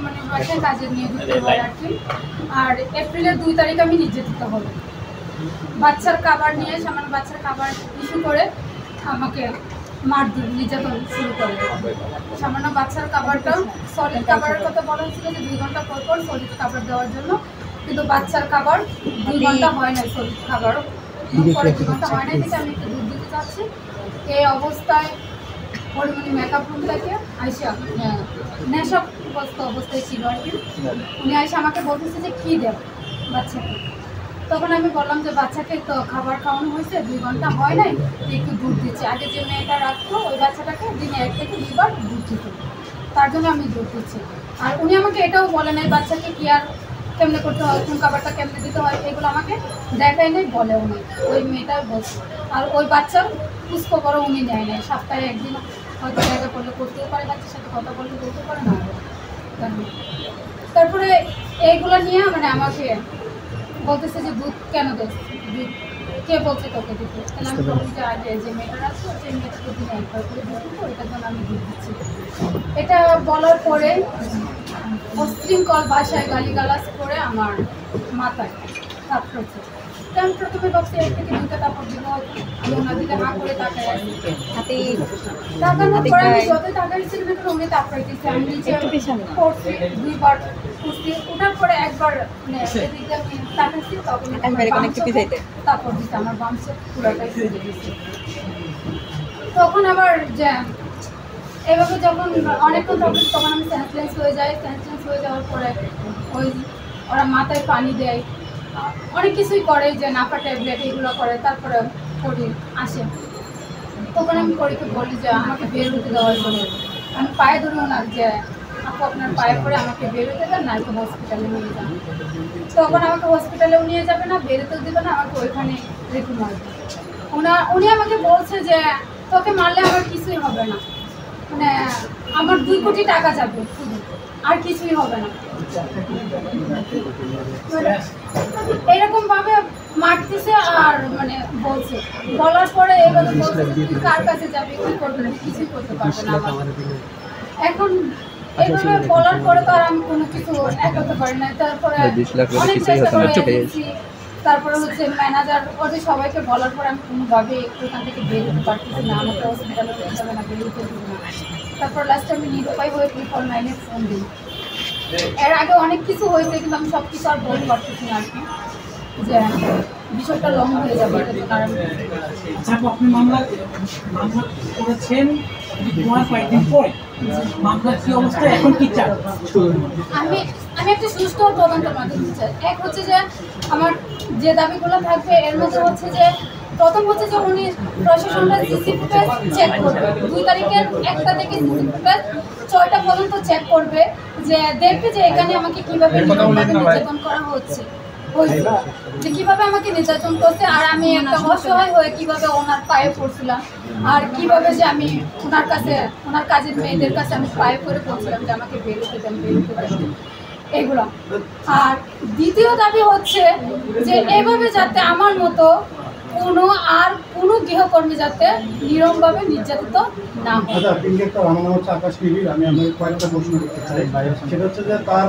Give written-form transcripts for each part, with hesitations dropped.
মানে বাসায় কাজে নিয়ে দিতে হয় আর কি। আর এপ্রিলের 2 তারিখ আমি নির্যাতিত হব। বাচ্চার খাবার নিয়ে সামান্য বাচ্চার খাবার ইস্যু করে আমাকে মারধর নির্যাতন শুরু করে। সামান্য বাচ্চার খাবারটা সলিড খাবারের কথা বলা হয়েছিল যে 2 ঘন্টা পর পর সলিড খাবার দেওয়ার জন্য, কিন্তু বাচ্চার খাবার 2 ঘন্টা হয় না, সলিড খাবারও পরে 2 ঘন্টা হয় না, দেখে আমি একটু দুধ দিতে চাচ্ছি। এই অবস্থায় পরিমণি মেকআপ রুম থেকে আইসা নেশাগ্রস্ত অবস্থায় ছিল আর কি। উনি আইসা আমাকে বলতেছে যে কী দেব বাচ্চাকে। তখন আমি বললাম যে বাচ্চাকে তো খাবার খাওয়ানো হয়েছে, 2 ঘন্টা হয় নাই, একটু দুধ দিচ্ছে। আগে যে মেয়েটা রাখতো ওই বাচ্চাটাকে দিনে 1 থেকে 2 বার দুধ দিত, তার জন্য আমি দুধ দিচ্ছি। আর উনি আমাকে এটাও বলে নাই বাচ্চাকে কি আর কেমনে করতে হয়, কোন খাবারটা কেমনে দিতে হয়, এগুলো আমাকে দেখাই নাই, বলেও নেই, ওই মেয়েটাও বলছে। আর ওই বাচ্চার পুষ্প বড় উনি নেয় নাই, সপ্তাহে একদিন হয়তো জায়গা করলে করতেও পারে, বাচ্চার সাথে কথা বললে বলতে পারে না। তারপরে এইগুলো নিয়ে মানে আমাকে বলতেছে যে দুধ কেন দেস, দুধ কে বলছে তোকে দিতে। তাহলে আমি বলি যে আগে যে মেয়েটা রাখছো সেই মেয়েটাকে দিনে 1 বার করে দুধ দিতো, এটার জন্য আমি দুধ দিচ্ছি। এটা বলার পরে অশৃঙ্খল ভাষায় গালিগালাজ করে আমার মাথায় থাপড়েছে। আমি প্রথমে ভাবছি 1 থেকে 2টা তারপর দিব, আমি ওনার দিকে হাঁ করে তাকাই আছি। তাকানোর পরে আমি যতই তাকাইছি না কেন উনি তাপড়াইতেছে। আমি নিচে পড়ছি 2 বার কুস্তি ওঠার পরে একবার মানে এদিকে আমি তাকাইছি, তখন তারপর দিচ্ছে আমার বামসে পুরোটাই ফেলে দিচ্ছে। তখন আবার যে এভাবে যখন অনেকক্ষণ তখন আমি সেন্সলেস হয়ে যাই। সেন্সলেস হয়ে যাওয়ার পরে ওই ওরা মাথায় পানি দেয়, অনেক কিছুই করে, যে নাপা ট্যাবলেট এগুলো করে। তারপরে করি আসে, তখন আমি করিকে বলি যে আমাকে বের হতে দেওয়ার জন্য। আমি পায়ে ধরে ওনার যে আপু আপনার পায়ে পরে আমাকে বের হতে দেন, না একটু হসপিটালে নিয়ে যান। তখন আমাকে হসপিটালেও নিয়ে যাবে না, বেরোতেও দেবে না, আমাকে ওইখানে রেখে মারবে। উনি আমাকে বলছে যে তোকে মারলে আমার কিছুই হবে না, মানে আমার 2 কোটি টাকা যাবে শুধু, আর কিছুই হবে না। এরকম ভাবে মারতেছে আর মানে বলছে, বলার পরে এভাবে বলছে তুই কার কাছে যাবি, কি করবি, কিছুই করতে পারবে না। এখন এইভাবে বলার পরে তো আর আমি কোনো কিছু এগোতে পারি না। তারপরে অনেক চেষ্টা করে, তারপরে হচ্ছে ম্যানেজার ওদের সবাইকে বলার পরে আমি কোনোভাবে এখান থেকে বের হতে পারতেছি না, আমাকে হসপিটালে নিয়ে যাবে না, বের হতে দেবে না। তারপর লাস্টে আমি নিরুপায় হয়ে 999-এ ফোন দিই। এর আগে অনেক কিছু হয়েছে, কিন্তু আমি সব কিছু আর বলতে পারতেছি না আর কি, যে বিষয়টা লং হয়ে যাবে। কারণ আপনি মামলা করেছেন কয়েকদিন পরে, মামলার কি অবস্থা এখন, কি চান? আমি একটা সুষ্ঠু তদন্তের মাধ্যমে চাই। এক হচ্ছে যে আমার যে দাবিগুলো থাকবে এর মধ্যে হচ্ছে যে প্রথম হচ্ছে যে উনি প্রশাসনরা সিসি ফুটেজ চেক করবে, 2 তারিখের 1টা থেকে সিসি ফুটেজ 6টা পর্যন্ত চেক করবে, যে দেখবে যে এখানে আমাকে কিভাবে নির্যাতন করা হচ্ছে, যে কিভাবে আমাকে নির্যাতন করছে। আর আমি একটা অসহায় হয়ে কিভাবে ওনার পায়ে পড়ছিলাম, আর কিভাবে যে আমি ওনার কাছে ওনার কাজের মেয়েদের কাছে আমি পায়ে পড়ে পড়ছিলাম যে আমাকে বেরোতে দেন, এগুলো। আর দ্বিতীয় দাবি হচ্ছে যে এভাবে যাতে আমার মতো কোনো গৃহকর্মী যাতে নিরমভাবে নির্যাতিত না হয়। আমার নাম হচ্ছে আকাশ টিভির। আমি আপনাকে কয়েকটা প্রশ্ন করতে চাই। সেটা হচ্ছে যে তার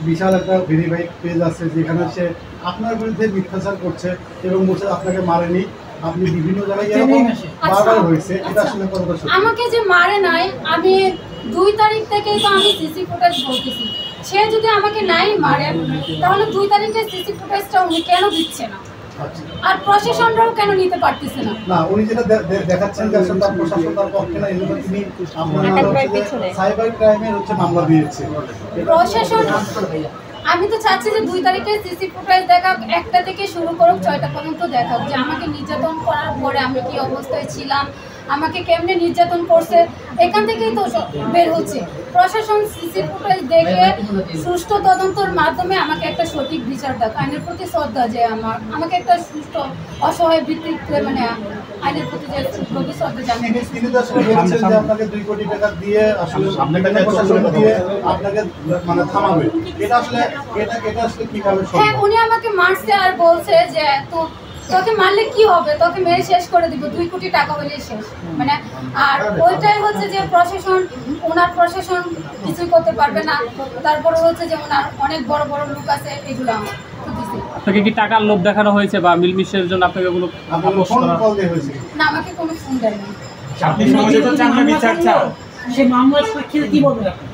বিশাল একটা ভেরিফাইড পেজ আছে, যেখানে সে আপনার বিরুদ্ধে মিথ্যাচার করছে এবং বলছে আপনাকে মারেনি, আপনি বিভিন্ন জায়গায় বারবার হয়েছে। এটা আসলে কতটা সত্যি? আমাকে যে মারে নাই, আমি 2 তারিখ থেকেই তো আমি সিসি ফুটেজ বলতেছি। সে যদি আমাকে নাই মারে তাহলে 2 তারিখের সিসি ফুটেজটা উনি কেন দিচ্ছে না, আর প্রশাসনরাও কেন নিতে পারতেছে না? না, উনি যেটা দেখাচ্ছেন যে আসলে তার প্রশাসন তার পক্ষে না, এজন্য তিনি সাইবার ক্রাইমের মামলা দিয়েছে। প্রশাসন আমি তো চাচ্ছি যে 2 তারিখে সিসি ফুটেজ দেখাক, 1টা থেকে শুরু করুক 6টা পর্যন্ত দেখাক, যে আমাকে নির্যাতন করার পরে আমি কি অবস্থায় ছিলাম, আমাকে কেমনে নির্যাতন করছে, এখান থেকেই তো বের হচ্ছে। প্রশাসন সিসি ফুটেজ দেখে সুষ্ঠু তদন্তের মাধ্যমে আমাকে একটা সঠিক বিচার দেয়, আইনের প্রতি শ্রদ্ধা, যে আমাকে একটা সুষ্ঠু অসহায় ভিত্তিতে মানে আইনের প্রতি যে গভীর শ্রদ্ধা জানিয়ে আপনাকে 2 কোটি টাকা দিয়ে আসলে আপনাকে মানে থামাবে। এটা আসলে কিভাবে? হ্যাঁ, উনি আমাকে মারছে আর বলছে যে তো তোকে মারলে কি হবে, তোকে মেরে শেষ করে দিব, 2 কোটি টাকা হলে শেষ। মানে আর ওইটাই হচ্ছে যে প্রশাসন, ওনার প্রশাসন কিছুই করতে পারবে না। তারপরে হচ্ছে যে ওনার অনেক বড় বড় লোক আছে, এগুলো দিছে। আপনাকে কি টাকার লোভ দেখানো হয়েছে বা মিলমিশের জন্য আপনাকে কোনো আপোষ ফোন করা? কল দিয়ে হয়েছে? না, আমাকে কোনো ফোন দেয়নি। আপনি সমাজে তো চান না বিচার চান, সেই মামলার প্রেক্ষিতে কি বলবেন আপনি?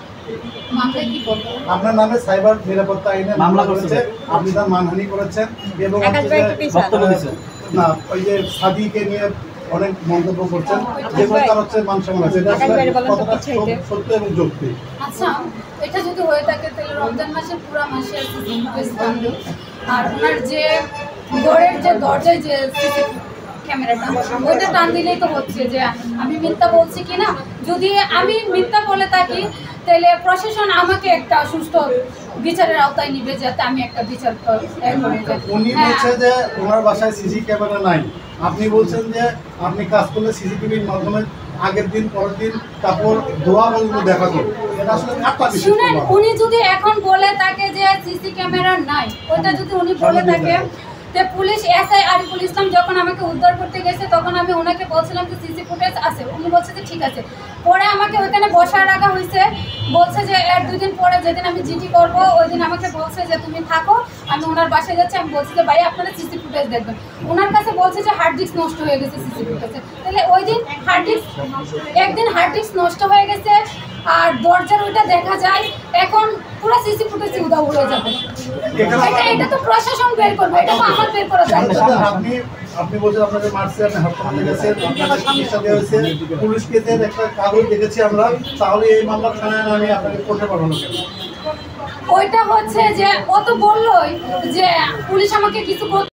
মামলায় কি বলবো? আপনার নামে সাইবার নিরাপত্তা আইনে মামলা করেছে, আপনি তার মানহানি করেছেন এবং না ওই যে সাদিকে নিয়ে অনেক মন্তব্য করছেন, যেগুলো তার হচ্ছে মান সম্মান আছে, এটা আসলে কতটা সত্য এবং যৌক্তিক? আচ্ছা, এটা যদি হয়ে থাকে তাহলে রমজান মাসের পুরো মাসের আর ওনার যে ঘরের যে দরজায় যে ক্যামেরাটা, ওইটা টান দিলেই তো হচ্ছে যে আমি মিথ্যা বলছি কি না। যদি আমি মিথ্যা বলে থাকি তাহলে প্রশাসন আমাকে একটা সুষ্ঠু বিচারের আওতায় নিবে, যাতে আমি একটা বিচার করে যাই। উনি বলছে যে ওনার বাসায় সিসি ক্যামেরা নাই, আপনি বলছেন যে আপনি কাজ করলে সিসিটিভির মাধ্যমে আগের দিন পরের দিন কাপড় ধোয়া পর্যন্ত দেখাতো, এটা আসলে একটা বিষয়। শুনেন, উনি যদি এখন বলে থাকে যে সিসি ক্যামেরা নাই, ওইটা যদি উনি বলে থাকে, তো পুলিশ এসআই আরিফুল ইসলাম যখন আমাকে উদ্ধার করতে গেছে তখন আমি ওনাকে বলছিলাম যে সিসি ফুটেজ আছে, উনি বলছে যে ঠিক আছে। পরে আমাকে ওইখানে বসা রাখা হয়েছে, বলছে যে এর 2 দিন পরে যেদিন আমি জিডি করব ওই দিন আমাকে বলছে যে তুমি থাকো, আমি ওনার বাসায় যাচ্ছি। আমি বলছি যে ভাই আপনারা সিসি ফুটেজ দেখবেন। ওনার কাছে বলছে যে হার্ড ডিস্ক নষ্ট হয়ে গেছে সিসি ফুটেজে। তাহলে ওই দিন হার্ড ডিস্ক, একদিন হার্ড ডিস্ক নষ্ট হয়ে গেছে আর দরজার ওইটা দেখা যায়, এখন পুরো সিসি ফুটেজ উধাও হয়ে যাবে। এটা তো প্রশাসন বের করবে, এটা তো আমার বের করা যায় না। আপনি বলছেন আপনাকে মারছে, আপনি হাসপাতালে গেছেন, আপনাকে চিকিৎসা দেওয়া হয়েছে, পুলিশ কেসের একটা কাগজ দেখেছি আমরা, তাহলে এই মামলা থানায় আমি আপনাকে করতে পারবো না কেন? ওইটা হচ্ছে যে ও তো বললোই যে পুলিশ আমাকে কিছু